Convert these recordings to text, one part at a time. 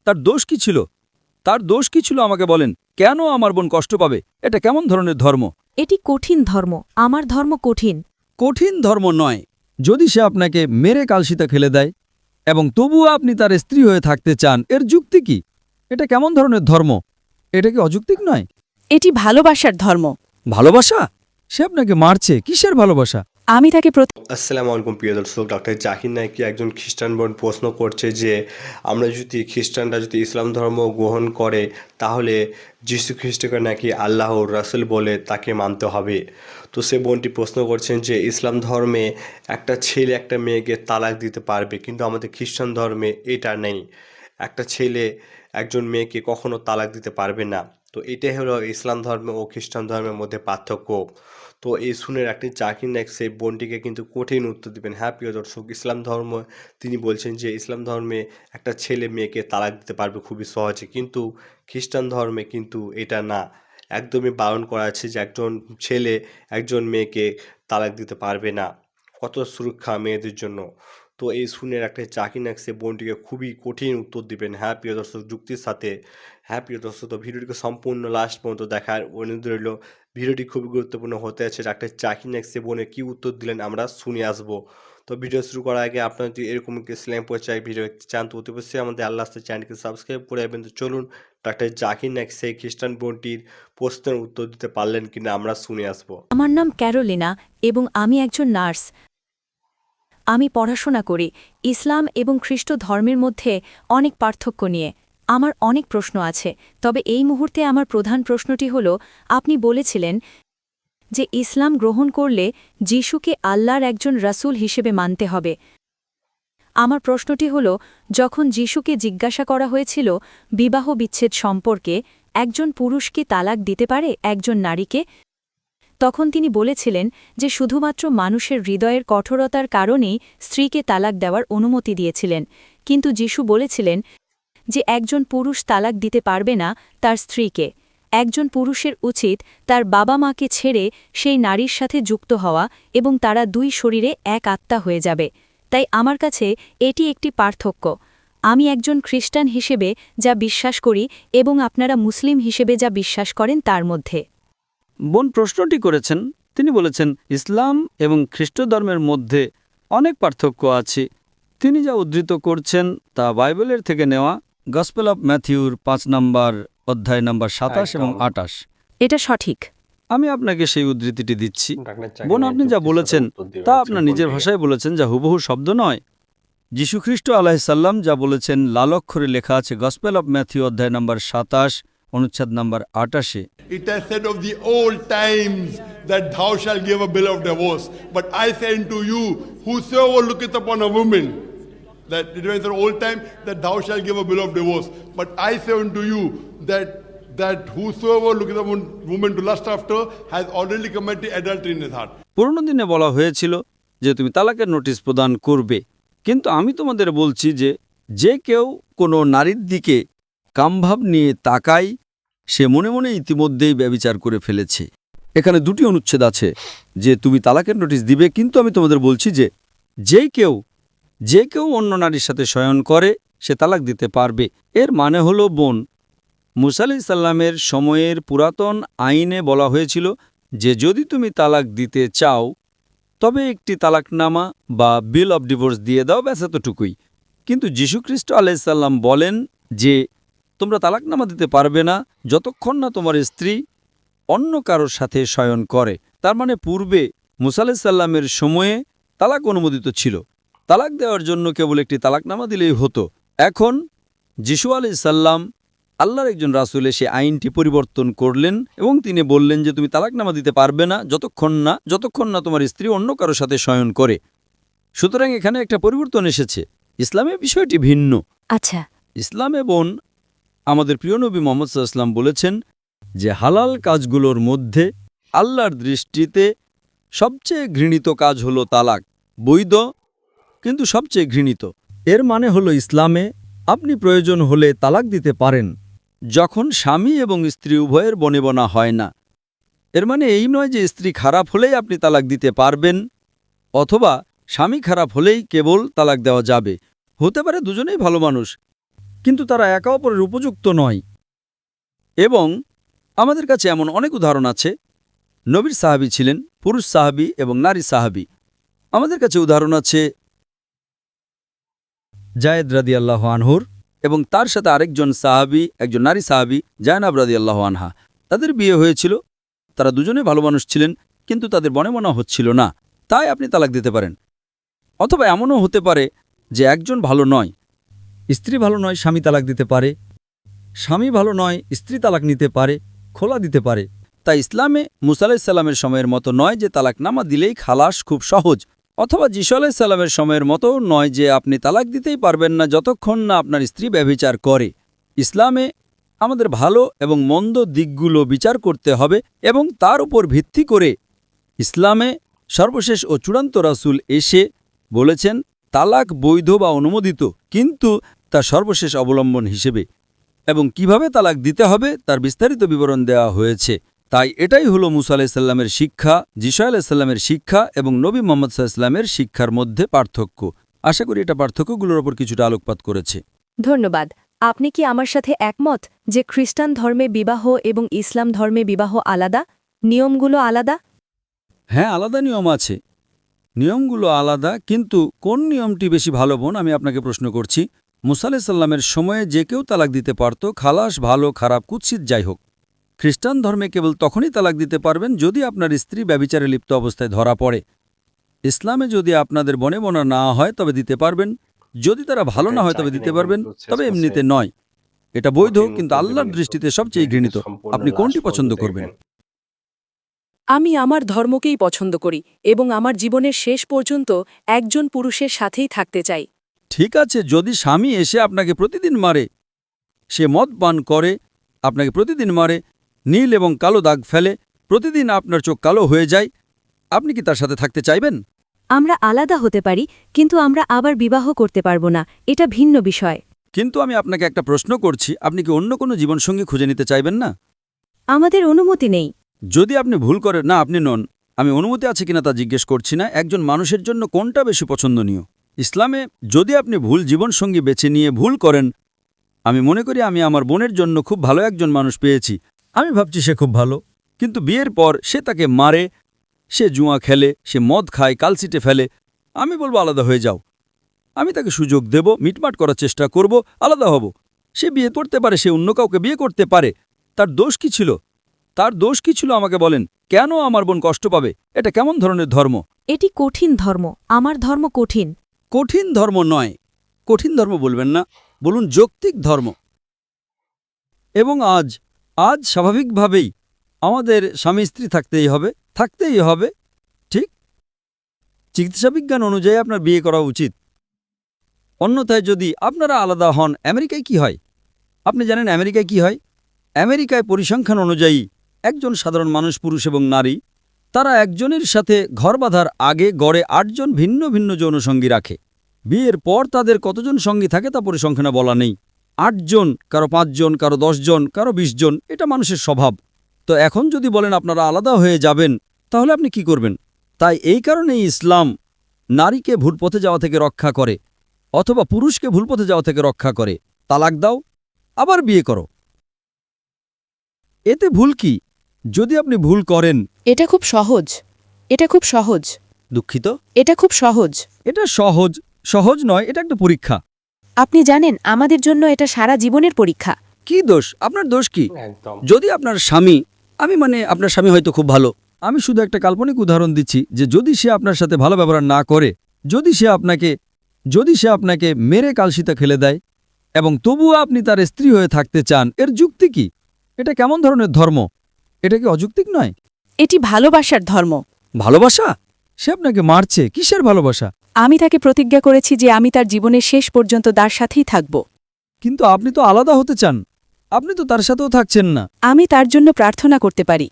তার দোষ কি ছিল? তার দোষ কি ছিল আমাকে বলেন। কেন আমার বোন কষ্ট পাবে? এটা কেমন ধরনের ধর্ম? এটি কঠিন ধর্ম। আমার ধর্ম কঠিন। কঠিন ধর্ম নয়। যদি সে আপনাকে মেরে কালশিতে ফেলে দেয় এবং তবুও আপনি তার স্ত্রী হয়ে থাকতে চান, এর যুক্তি কি? এটা কেমন ধরনের ধর্ম? এটা কি অযৌক্তিক নয়? এটি ভালোবাসার ধর্ম। ভালোবাসা? সে আপনাকে মারছে, কিসের ভালোবাসা? আমি তাকে আসসালামু আলাইকুম প্রিয় দর্শক, ডক্টর জাকির নাইকি একজন খ্রিস্টান বোন প্রশ্ন করছে যে আমরা যদি খ্রিস্টানরা যদি ইসলাম ধর্ম গ্রহণ করে তাহলে যীশু খ্রিস্টকে নাকি আল্লাহর রাসূল বলে তাকে মানতে হবে। তো সে বোনটি প্রশ্ন করছেন যে ইসলাম ধর্মে একটা ছেলে একটা মেয়েকে তালাক দিতে পারবে, কিন্তু আমাদের খ্রিস্টান ধর্মে এটা নেই। একটা ছেলে একজন মেয়েকে কখনো তালাক দিতে পারবে না। তো এটাই হলো ইসলাম ধর্ম ও খ্রিস্টান ধর্মের মধ্যে পার্থক্য। তো এই শুনে আপনি জাকির নাইক সেই বোনটিকে কিন্তু কঠিন উত্তর দিবেন। হ্যাঁ প্রিয় দর্শক, ইসলাম ধর্ম তিনি বলছেন যে ইসলাম ধর্মে একটা ছেলে মেয়েকে তালাক দিতে পারবে খুবই সহজে, কিন্তু খ্রিস্টান ধর্মে কিন্তু এটা না। একদমই বারণ করা আছে যে একজন ছেলে একজন মেয়েকে তালাক দিতে পারবে না। কত সুরক্ষা মেয়েদের জন্য। তো এই শুনে একটা জাকির নাইক সে বোনটিকে খুবই কঠিন উত্তর দিবেন। হ্যাঁ প্রিয় দর্শক, যুক্তির সাথে। হ্যাঁ প্রিয় দর্শক, তো ভিডিওটিকে সম্পূর্ণ লাস্ট পর্যন্ত দেখার অনুরোধ রইল। ভিডিওটি খুবই গুরুত্বপূর্ণ হতে আছে। ডাক্তার জাকির নাইক সে বোনে কী উত্তর দিলেন আমরা শুনে আসবো। তো ভিডিও শুরু করার আগে আপনারা যদি এরকম ইসলাম পরিচয় ভিডিও দেখতে চান তো অতি অবশ্যই আমাদের আল্লাহ চ্যানেলকে সাবস্ক্রাইব করে রাখবেন। তো চলুন ডাক্তার জাকির নাইক সেই খ্রিস্টান বোনটির প্রশ্নের উত্তর দিতে পারলেন কিনা আমরা শুনে আসবো। আমার নাম ক্যারোলিনা এবং আমি একজন নার্স। আমি পড়াশোনা করি ইসলাম এবং খ্রিস্ট ধর্মের মধ্যে অনেক পার্থক্য নিয়ে। আমার অনেক প্রশ্ন আছে, তবে এই মুহূর্তে আমার প্রধান প্রশ্নটি হল, আপনি বলেছিলেন যে ইসলাম গ্রহণ করলে যিশুকে আল্লাহর একজন রাসূল হিসেবে মানতে হবে। আমার প্রশ্নটি হল, যখন যিশুকে জিজ্ঞাসা করা হয়েছিল বিবাহ বিচ্ছেদ সম্পর্কে, একজন পুরুষ কি তালাক দিতে পারে একজন নারীকে? তখন তিনি বলেছিলেন যে শুধুমাত্র মানুষের হৃদয়ের কঠোরতার কারণেই স্ত্রীকে তালাক দেওয়ার অনুমতি দিয়েছিলেন, কিন্তু যিশু বলেছিলেন যে একজন পুরুষ তালাক দিতে পারবে না তার স্ত্রীকে। একজন পুরুষের উচিত তার বাবা মাকে ছেড়ে সেই নারীর সাথে যুক্ত হওয়া এবং তারা দুই শরীরে এক আত্মা হয়ে যাবে। তাই আমার কাছে এটি একটি পার্থক্য। আমি একজন খ্রিস্টান হিসেবে যা বিশ্বাস করি এবং আপনারা মুসলিম হিসেবে যা বিশ্বাস করেন তার মধ্যে। বোন প্রশ্নটি করেছেন, তিনি বলেছেন ইসলাম এবং খ্রিস্ট ধর্মের মধ্যে অনেক পার্থক্য আছে। তিনি যা উদ্ধৃত করছেন তা বাইবেলের থেকে নেওয়া, গসপেল অব ম্যাথিউর 5 নম্বর অধ্যায় নম্বর 27 এবং 28। এটা সঠিক। আমি আপনাকে সেই উদ্ধৃতিটি দিচ্ছি। বোন, আপনি যা বলেছেন তা আপনার নিজের ভাষায় বলেছেন, যা হুবহু শব্দ নয়। যীশুখ্রিস্ট আলাইহিসসালাম যা বলেছেন লাল অক্ষরে লেখা আছে গসপেল অব ম্যাথিউ অধ্যায় নম্বর 27 অনুচ্ছেদ নম্বর 28-এ। It has said of the old times that thou shalt give a bill of divorce. But I say unto you, whosoever looketh upon a woman, that it was an old time that thou shalt give a bill of divorce. But I say unto you that whosoever looketh upon woman to lust after has already committed adultery in his heart. পুরনো দিনে বলা হয়েছিল যে তুমি তালাকের notice প্রদান করবে, কিন্তু আমি তোমাদের বলছি যে যে কেউ কোনো নারীর দিকে কামভাব নিয়ে তাকায় সে মনে মনে ইতিমধ্যেই ব্যভিচার করে ফেলেছে। এখানে দুটি অনুচ্ছেদ আছে যে তুমি তালাকের নোটিশ দিবে, কিন্তু আমি তোমাদের বলছি যে যে কেউ অন্য নারীর সাথে শয়ন করে সে তালাক দিতে পারবে। এর মানে হলো বোন, মুসা আলাইহিস সালামের সময়ের পুরাতন আইনে বলা হয়েছিল যে যদি তুমি তালাক দিতে চাও তবে একটি তালাকনামা বা বিল অব ডিভোর্স দিয়ে দাও, ব্যাস এতটুকুই। কিন্তু যীশুখ্রিস্ট আলাইহিস সালাম বলেন যে তোমরা তালাকনামা দিতে পারবে না যতক্ষণ না তোমার স্ত্রী অন্য কারোর সাথে শয়ন করে। তার মানে পূর্বে মুসা আলাইহিস সালামের সময়ে তালাক অনুমোদিত ছিল। তালাক দেওয়ার জন্য কেবল একটি তালাকনামা দিলেই হতো। এখন যীশু আলাইহিস সালাম আল্লাহর একজন রাসূল এসে আইনটি পরিবর্তন করলেন এবং তিনি বললেন যে তুমি তালাকনামা দিতে পারবে না যতক্ষণ না তোমার স্ত্রী অন্য কারোর সাথে শয়ন করে। সুতরাং এখানে একটা পরিবর্তন এসেছে। ইসলামে বিষয়টি ভিন্ন। আচ্ছা, ইসলামে বোন আমাদের প্রিয় নবী মুহাম্মদ সাল্লাল্লাহু আলাইহি ওয়াসাল্লাম বলেছেন যে হালাল কাজগুলোর মধ্যে আল্লাহর দৃষ্টিতে সবচেয়ে ঘৃণিত কাজ হলো তালাক। বৈধ কিন্তু সবচেয়ে ঘৃণিত। এর মানে হলো ইসলামে আপনি প্রয়োজন হলে তালাক দিতে পারেন যখন স্বামী এবং স্ত্রী উভয়ের বনেবনা হয় না। এর মানে এই নয় যে স্ত্রী খারাপ হলেই আপনি তালাক দিতে পারবেন অথবা স্বামী খারাপ হলেই কেবল তালাক দেওয়া যাবে। হতে পারে দুজনেই ভালো মানুষ, কিন্তু তারা একে অপরের উপযুক্ত নয়। এবং আমাদের কাছে এমন অনেক উদাহরণ আছে। নবীর সাহাবী ছিলেন পুরুষ সাহাবী এবং নারী সাহাবী। আমাদের কাছে উদাহরণ আছে জায়েদ রাদিয়াল্লাহু আনহুর, এবং তার সাথে আরেকজন সাহাবী, একজন নারী সাহাবী জায়নাব রাদিয়াল্লাহু আনহা। তাদের বিয়ে হয়েছিল, তারা দুজনে ভালো মানুষ ছিলেন, কিন্তু তাদের বনেমনা হচ্ছিল না, তাই আপনি তালাক দিতে পারেন। অথবা এমনও হতে পারে যে একজন ভালো নয়, স্ত্রী ভালো নয়, স্বামী তালাক দিতে পারে, স্বামী ভালো নয়, স্ত্রী তালাক নিতে পারে, খোলা দিতে পারে। তাই ইসলামে মুসা আলাইহিস সালামের সময়ের মতো নয় যে তালাকনামা দিলেই খালাস খুব সহজ, অথবা যিশু আলাইহিস সালামের সময়ের মতো নয় যে আপনি তালাক দিতেই পারবেন না যতক্ষণ না আপনার স্ত্রী ব্যভিচার করে। ইসলামে আমাদের ভালো এবং মন্দ দিকগুলো বিচার করতে হবে, এবং তার উপর ভিত্তি করে ইসলামে সর্বশেষ ও চূড়ান্ত রাসূল এসে বলেছেন তালাক বৈধ বা অনুমোদিত, কিন্তু তা সর্বশেষ অবলম্বন হিসেবে, এবং কিভাবে তালাক দিতে হবে তার বিস্তারিত বিবরণ দেওয়া হয়েছে। তাই এটাই হলো মুসা আলাইহিস সালামের শিক্ষা, যিশু আলাইহিস সালামের শিক্ষা এবং নবী মুহাম্মদ সাল্লাল্লাহু আলাইহি ওয়াসাল্লামের শিক্ষার মধ্যে পার্থক্য। আশা করি এটা পার্থক্যগুলোর ওপর কিছুটা আলোকপাত করেছে। ধন্যবাদ। আপনি কি আমার সাথে একমত যে খ্রিস্টান ধর্মে বিবাহ এবং ইসলাম ধর্মে বিবাহ আলাদা, নিয়মগুলো আলাদা? হ্যাঁ, আলাদা নিয়ম আছে, নিয়মগুলো আলাদা, কিন্তু কোন নিয়মটি বেশি ভালো বোন আমি আপনাকে প্রশ্ন করছি। মুসা আলাইহিস সালামের সময়ে যে কেউ তালাক দিতে পারত, খালাস, ভালো খারাপ কুৎসিত যাই হোক। খ্রিস্টান ধর্মে কেবল তখনই তালাক দিতে পারবেন যদি আপনার স্ত্রী ব্যভিচারে লিপ্ত অবস্থায় ধরা পড়ে। ইসলামে যদি আপনাদের বনেবনা না হয় তবে দিতে পারবেন, যদি তারা ভালো না হয় তবে দিতে পারবেন, তবে এমনিতে নয়। এটা বৈধ, কিন্তু আল্লাহর দৃষ্টিতে সবচেয়ে ঘৃণিত। আপনি কোনটি পছন্দ করবেন? আমি আমার ধর্মকেই পছন্দ করি এবং আমার জীবনের শেষ পর্যন্ত একজন পুরুষের সাথেই থাকতে চাই। ঠিক আছে, যদি স্বামী এসে আপনাকে প্রতিদিন মারে, সে মদ পান করে, আপনাকে প্রতিদিন মারে, নীল এবং কালো দাগ ফেলে, প্রতিদিন আপনার চোখ কালো হয়ে যায়, আপনি কি তার সাথে থাকতে চাইবেন? আমরা আলাদা হতে পারি, কিন্তু আমরা আবার বিবাহ করতে পারব না, এটা ভিন্ন বিষয়। কিন্তু আমি আপনাকে একটা প্রশ্ন করছি, আপনি কি অন্য কোনো জীবনসঙ্গী খুঁজে নিতে চাইবেন না? আমাদের অনুমতি নেই। যদি আপনি ভুল করেন, না আপনি নন, আমি অনুমতি আছে কিনা তা জিজ্ঞেস করছি না, একজন মানুষের জন্য কোনটা বেশি পছন্দনীয়? ইসলামে যদি আপনি ভুল জীবনসঙ্গী বেছে নিয়ে ভুল করেন, আমি মনে করি আমি আমার বোনের জন্য খুব ভালো একজন মানুষ পেয়েছি, আমি ভাবছি সে খুব ভালো, কিন্তু বিয়ের পর সে তাকে মারে, সে জুয়া খেলে, সে মদ খায়, কালসিটে ফেলে, আমি বলবো আলাদা হয়ে যাও। আমি তাকে সুযোগ দেব, মিটমাট করার চেষ্টা করব, আলাদা হব। সে বিয়ে করতে পারে, সে অন্য কাউকে বিয়ে করতে পারে, তার দোষ কি ছিল? তার দোষ কি ছিল আমাকে বলেন? কেন আমার বোন কষ্ট পাবে? এটা কেমন ধরনের ধর্ম? এটি কঠিন ধর্ম, আমার ধর্ম কঠিন। কঠিন ধর্ম নয়, কঠিন ধর্ম বলবেন না, বলুন যৌক্তিক ধর্ম। এবং আজ স্বাভাবিকভাবেই আমাদের স্বামী স্ত্রী থাকতেই হবে, ঠিক? চিকিৎসাবিজ্ঞান অনুযায়ী আপনার বিয়ে করা উচিত। অন্যথায় যদি আপনারা আলাদা হন, আমেরিকায় কি হয়? আপনি জানেন আমেরিকায় কি হয়? আমেরিকায় পরিসংখ্যান অনুযায়ী একজন সাধারণ মানুষ, পুরুষ এবং নারী, তারা একজনের সাথে ঘর বাঁধার আগে গড়ে 8 জন ভিন্ন ভিন্ন যৌনসঙ্গী রাখে। বিয়ের পর তাদের কতজন সঙ্গী থাকে তা পরিসংখ্যানে বলা নেই। 8 জন, কারো 5 জন, কারো 10 জন, কারো 20 জন, এটা মানুষের স্বভাব। তো এখন যদি বলেন আপনারা আলাদা হয়ে যাবেন, তাহলে আপনি কি করবেন? তাই এই কারণেই ইসলাম নারীকে ভুল পথে যাওয়া থেকে রক্ষা করে, অথবা পুরুষকে ভুল পথে যাওয়া থেকে রক্ষা করে। তালাক দাও, আবার বিয়ে করো। এতে ভুল কি? যদি আপনি ভুল করেন, এটা খুব সহজ, এটা খুব সহজ, দুঃখিত, এটা খুব সহজ। এটা সহজ নয়, এটা একটা পরীক্ষা। আপনি জানেন আমাদের জন্য এটা সারা জীবনের পরীক্ষা। কি দোষ? আপনার দোষ কি? একদম। যদি আপনার স্বামী, আপনার স্বামী হয়তো খুব ভালো, আমি শুধু একটা কাল্পনিক উদাহরণ দিচ্ছি, যে যদি সে আপনার সাথে ভালো ব্যবহার না করে, যদি সে আপনাকে মেরে কালসিতা খেলে দেয়, এবং তবুও আপনি তার স্ত্রী হয়ে থাকতে চান, এর যুক্তি কি? এটা কেমন ধরনের ধর্ম? এটা কি অযৌক্তিক নয়? এটি ভালোবাসার ধর্ম। ভালোবাসা? সে আপনাকে মারছে, কিসের ভালোবাসা? আমি তাকে প্রতিজ্ঞা করেছি যে আমি তার জীবনের শেষ পর্যন্ত তার সাথেই থাকব। কিন্তু আপনি তো আলাদা হতে চান, আপনি তো তার সাথেও থাকছেন না। আমি তার জন্য প্রার্থনা করতে পারি,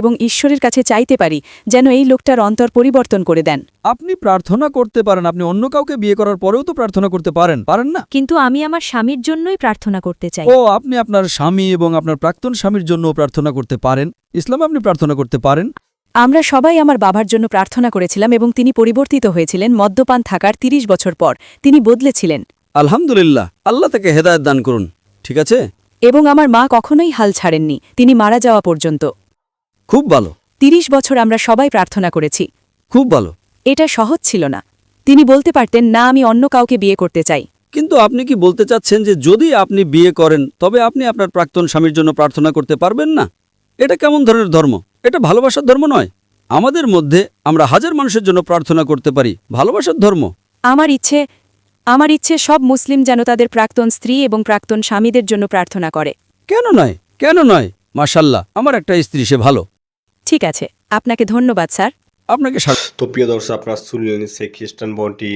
এবং ঈশ্বরের কাছে চাইতে পারি যেন এই লোকটার অন্তর পরিবর্তন করে দেন। আপনি প্রার্থনা করতে পারেন, আপনি অন্য কাউকে বিয়ে করার পরেও তো প্রার্থনা করতে পারেন না? কিন্তু আমি আমার স্বামীর জন্যই প্রার্থনা করতে চাই। ও, আপনি আপনার স্বামী এবং আপনার প্রাক্তন স্বামীর জন্য প্রার্থনা করতে পারেন। ইসলামে আপনি প্রার্থনা করতে পারেন। আমরা সবাই আমার বাবার জন্য প্রার্থনা করেছিলাম এবং তিনি পরিবর্তিত হয়েছিলেন মদ্যপান থাকার 30 বছর পর। তিনি বদলেছিলেন। আলহামদুলিল্লাহ, আল্লাহ তাকে হেদায়েত দান করুন। ঠিক আছে, এবং আমার মা কখনোই হাল ছাড়েননি, তিনি মারা যাওয়া পর্যন্ত। খুব ভালো, ৩০ বছর আমরা সবাই প্রার্থনা করেছি। খুব ভালো। এটা সহজ ছিল না। তিনি বলতে পারতেন, না, আমি অন্য কাউকে বিয়ে করতে চাই। কিন্তু আপনি কি বলতে চাচ্ছেন যে যদি আপনি বিয়ে করেন তবে আপনি আপনার প্রাক্তন স্বামীর জন্য প্রার্থনা করতে পারবেন না? এটা কেমন ধরনের ধর্ম? এটা ভালোবাসার ধর্ম নয়। আমাদের মধ্যে আমরা হাজার মানুষের জন্য প্রার্থনা করতে পারি, ভালোবাসার ধর্ম। আমার ইচ্ছে সব মুসলিম যেন তাদের প্রাক্তন স্ত্রী এবং প্রাক্তন স্বামীদের জন্য প্রার্থনা করে। কেন নয়, কেন নয়? মাশাল্লাহ, আমার একটা স্ত্রী, সে ভালো। ঠিক আছে, আপনাকে ধন্যবাদ স্যার। আপনাকে তো প্রিয় দর্শক, আপনারা শুনলেন সেই খ্রিস্টান বোনটি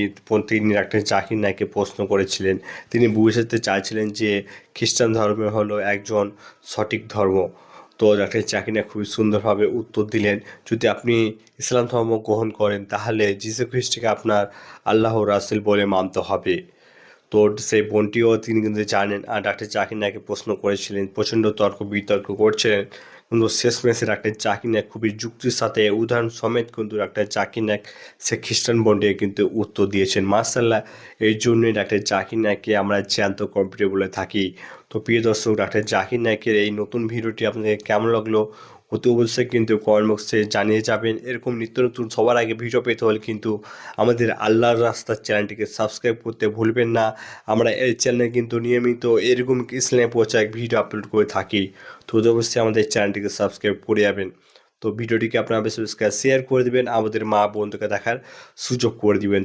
তিনি ডাক্তার জাকির নাইককে প্রশ্ন করেছিলেন। তিনি বুঝাতে চাইছিলেন যে খ্রিস্টান ধর্ম হলো একজন সঠিক ধর্ম। তো ডাক্তার জাকির নাইক খুবই সুন্দরভাবে উত্তর দিলেন, যদি আপনি ইসলাম ধর্ম গ্রহণ করেন তাহলে যীশু খ্রিস্টকে আপনার আল্লাহ রাসূল বলে মানতে হবে। তো সেই বোনটিও তিনি কিন্তু জানেন, আর ডাক্তার জাকির নাইককে প্রশ্ন করেছিলেন, প্রচণ্ড তর্ক বিতর্ক করছিলেন, কিন্তু শেষমেশে ডাক্তার জাকির নাইক খুবই যুক্তির সাথে উদাহরণ সমেত কিন্তু ডাক্তার জাকির নাইক সে খ্রিস্টান বোনটিকে কিন্তু উত্তর দিয়েছেন। মাশাআল্লাহ, এই জন্যই ডাক্তার জাকির নাইককে আমরা জ্যান্ত কম্পিউটার বলে থাকি। তো প্রিয় দর্শক, ডাক্তার জাকির নাইকের এই নতুন ভিডিওটি আপনাদের কেমন লাগলো অতি অবশ্যই কিন্তু কমেন্ট বক্সে জানিয়ে যাবেন। এরকম নিত্য নতুন সবার আগে ভিডিও পেতে হলে কিন্তু আমাদের আল্লাহর রাস্তার চ্যানেলটিকে সাবস্ক্রাইব করতে ভুলবেন না। আমরা এই চ্যানেলে কিন্তু নিয়মিত এরকম ইসলামে প্রচার ভিডিও আপলোড করে থাকি। তো অতি অবশ্যই আমাদের চ্যানেলটিকে সাবস্ক্রাইব করে যাবেন। তো ভিডিওটিকে আপনারা বেশি বেশি শেয়ার করে দিবেন, আমাদের মা বোনদেরকে দেখার সুযোগ করে দিবেন।